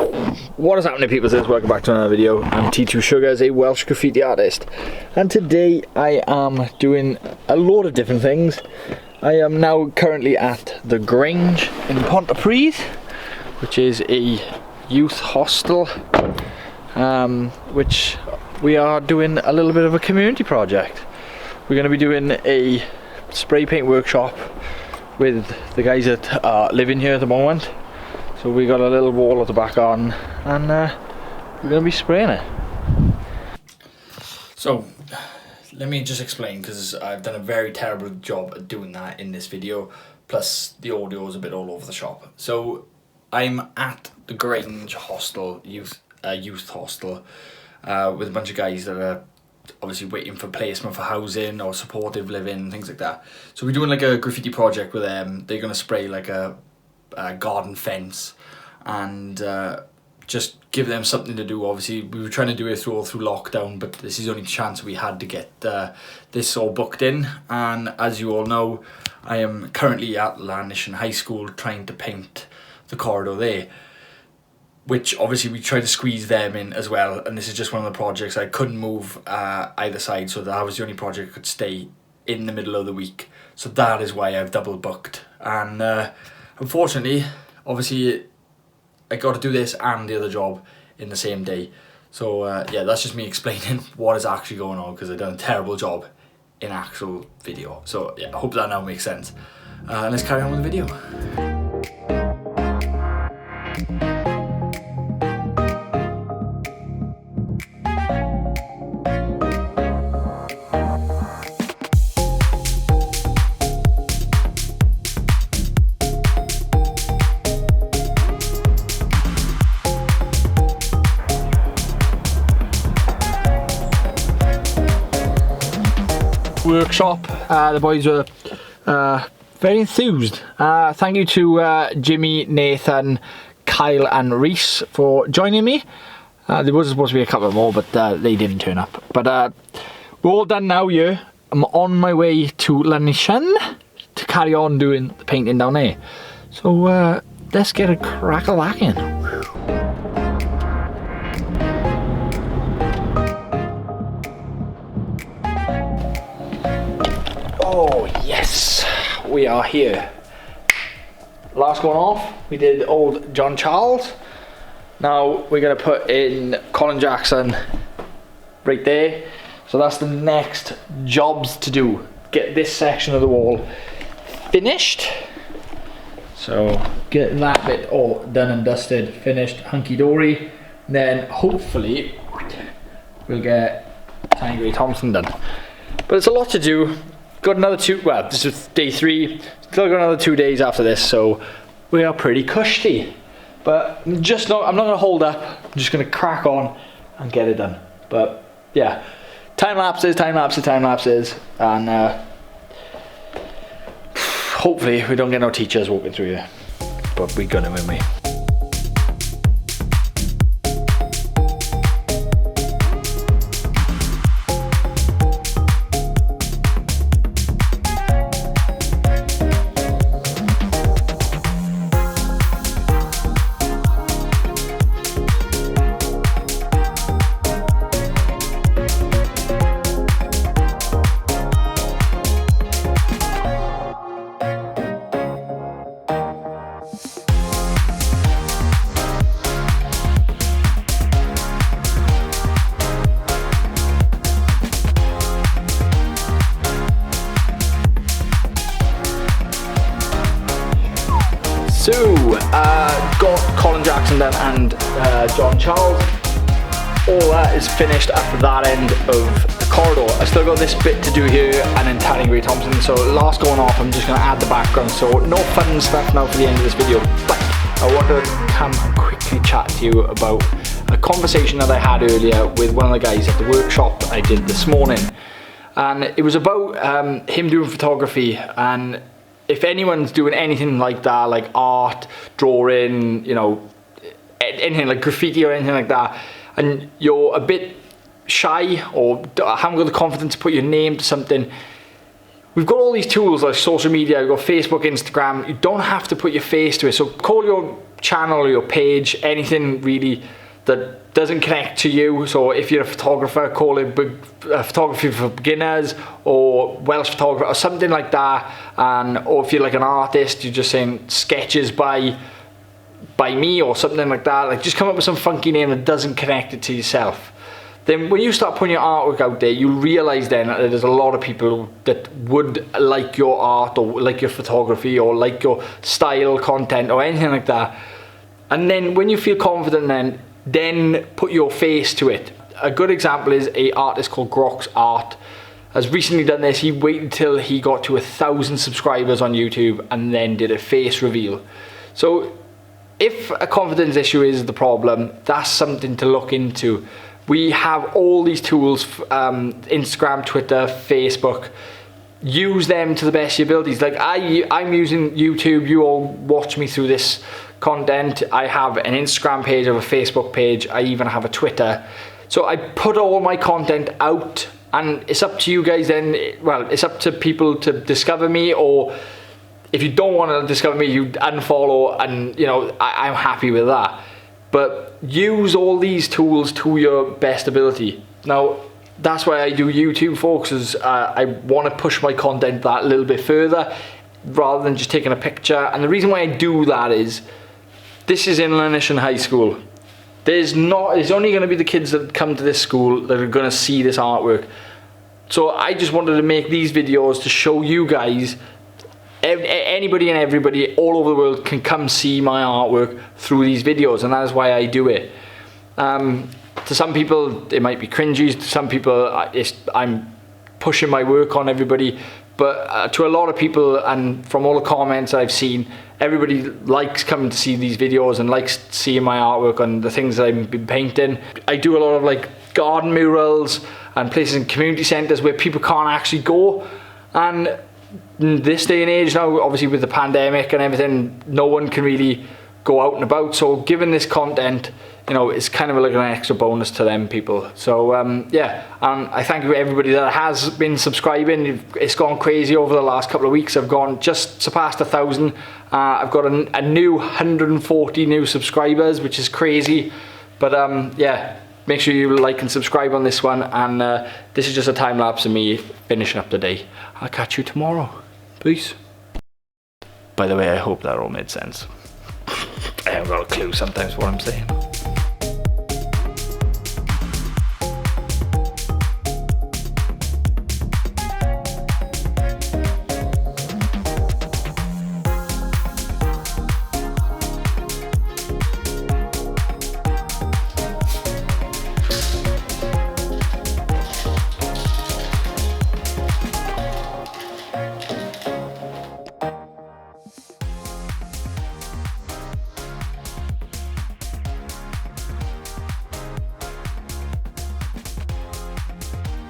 What is happening, people? Welcome back to another video. I'm T2 Sugar, as a Welsh graffiti artist, and today I am doing a load of different things. I am now currently at the Grange in Pontypridd, which is a youth hostel, which we are doing a little bit of a community project. We're going to be doing a spray paint workshop with the guys that are living here at the moment. So we got a little wall at the back on, and we're going to be spraying it. So let me just explain, because I've done a very terrible job at doing that in this video, plus the audio is a bit all over the shop. So I'm at the Grange hostel, youth hostel, with a bunch of guys that are obviously waiting for placement for housing or supportive living, things like that. So we're doing like a graffiti project with them. They're going to spray like a garden fence and just give them something to do. Obviously we were trying to do it through lockdown, but this is the only chance we had to get this all booked in. And as you all know, I am currently at Llanishen High School trying to paint the corridor there, which obviously we tried to squeeze them in as well, and this is just one of the projects I couldn't move either side, so that was the only project that could stay in the middle of the week. So that is why I've double booked, and unfortunately, obviously, I got to do this and the other job in the same day. So yeah, that's just me explaining what is actually going on, because I've done a terrible job in actual video. So yeah, I hope that now makes sense. Let's carry on with the video. Workshop. The boys were very enthused. Thank you to Jimmy, Nathan, Kyle and Reese for joining me. There was supposed to be a couple more, but they didn't turn up. But we're all done now here. I'm on my way to Llanishen to carry on doing the painting down there. So let's get a crack-a-lacking. Oh yes, we are here. Last one off, we did old John Charles. Now we're going to put in Colin Jackson right there. So that's the next jobs to do. Get this section of the wall finished. So get that bit all done and dusted, finished, hunky-dory. Then hopefully we'll get Tiny Grey Thompson done. But it's a lot to do. Got another two, well, this is day 3, still got another 2 days after this, so we are pretty cushy. But I'm not gonna hold up, I'm just gonna crack on and get it done. But yeah, time lapses, and hopefully we don't get no teachers walking through here, but we're gonna win me. So, got Colin Jackson done and John Charles. All that is finished after that end of the corridor. I still got this bit to do here and then Tiny Grey Thompson. So last going off, I'm just going to add the background. So no fun stuff now for the end of this video. But I want to come and quickly chat to you about a conversation that I had earlier with one of the guys at the workshop I did this morning. And it was about him doing photography, and if anyone's doing anything like that, like art, drawing, you know, anything like graffiti or anything like that, and you're a bit shy or haven't got the confidence to put your name to something, we've got all these tools like social media, we've got Facebook, Instagram. You don't have to put your face to it. So call your channel or your page anything really that doesn't connect to you. So if you're a photographer, call it photography for beginners or Welsh photographer or something like that. Or if you're like an artist, you're just saying sketches by me or something like that. Like just come up with some funky name that doesn't connect it to yourself. Then when you start putting your artwork out there, you'll realize then that there's a lot of people that would like your art or like your photography or like your style, content or anything like that. And then when you feel confident, then put your face to it. A good example is an artist called Grok's Art has recently done this. He waited till he got to 1,000 subscribers on YouTube and then did a face reveal. So if a confidence issue is the problem, that's something to look into. We have all these tools, Instagram, Twitter, Facebook. Use them to the best of your abilities. Like I'm using YouTube, you all watch me through this content. I have an Instagram page, I have a Facebook page, I even have a Twitter. So I put all my content out, and it's up to you guys then. Well, it's up to people to discover me, or if you don't want to discover me, you unfollow, and you know, I'm happy with that. But use all these tools to your best ability. Now, that's why I do YouTube, folks, is I want to push my content that little bit further rather than just taking a picture. And the reason why I do that is this is in Llanishen High School. There's only going to be the kids that come to this school that are going to see this artwork. So I just wanted to make these videos to show you guys, anybody and everybody all over the world can come see my artwork through these videos, and that is why I do it. To some people it might be cringy, to some people I'm pushing my work on everybody, but to a lot of people, and from all the comments I've seen, everybody likes coming to see these videos and likes seeing my artwork and the things that I've been painting. I do a lot of like garden murals and places in community centres where people can't actually go, and in this day and age now, obviously with the pandemic and everything, no one can really go out and about. So giving this content, you know, it's kind of like an extra bonus to them people. So yeah, and I thank you everybody that has been subscribing. It's gone crazy over the last couple of weeks. I've gone just surpassed 1,000. I've got a new 140 new subscribers, which is crazy. But yeah, make sure you like and subscribe on this one. And this is just a time lapse of me finishing up the day. I'll catch you tomorrow. Peace. By the way, I hope that all made sense. I haven't got a clue sometimes what I'm saying.